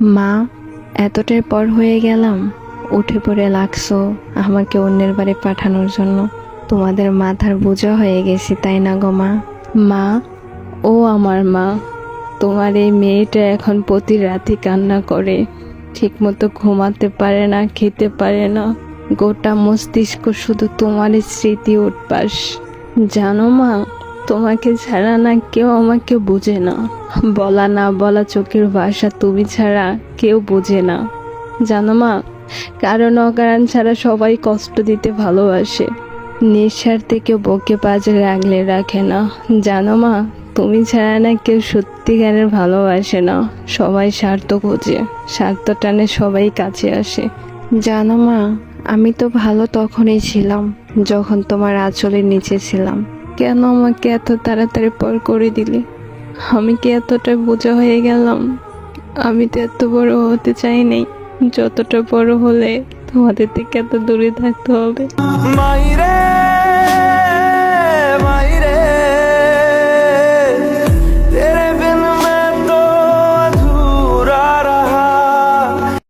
মা, এতটাই পর হয়ে গেলাম, উঠে পড়ে লাগছো আমাকে অন্যের বাড়ি পাঠানোর জন্য। তোমাদের মাথার বোঝা হয়ে গেছি, তাই না গো মা? মা, ও আমার মা, তোমার এই মেয়েটা এখন প্রতি রাতে কান্না করে, ঠিকমতো ঘুমাতে পারে না, খেতে পারে না, গোটা মস্তিষ্ক শুধু তোমারই স্মৃতি উঠপাস। জানো মা, তোমাকে ছাড়া না কেউ আমাকে বোঝে না। বলা না বলা চোখের ভাষা তুমি ছাড়া কেউ বোঝে না। জানো মা, কারণ অকারণ ছাড়া সবাই কষ্ট দিতে ভালোবাসে, নিঃস্বার্থে কেউ বকে পাজে রাখলে রাখে না। জানো মা, তুমি ছাড়া না কেউ সত্যিকারের ভালোবাসে না, সবাই স্বার্থ খোঁজে, স্বার্থ টানে সবাই কাছে আসে। জানো মা, আমি তো ভালো তখনই ছিলাম যখন তোমার আঁচলের নিচে ছিলাম। কেন আমাকে এত তাড়াতাড়ি পর করে দিলে? আমি কি এতটা বোঝা হয়ে গেলাম? আমি তো এত বড় হতে চাই নাই, যতটা বড় হলে তোমাদের থেকে এত দূরে থাকতে হবে। মাইরে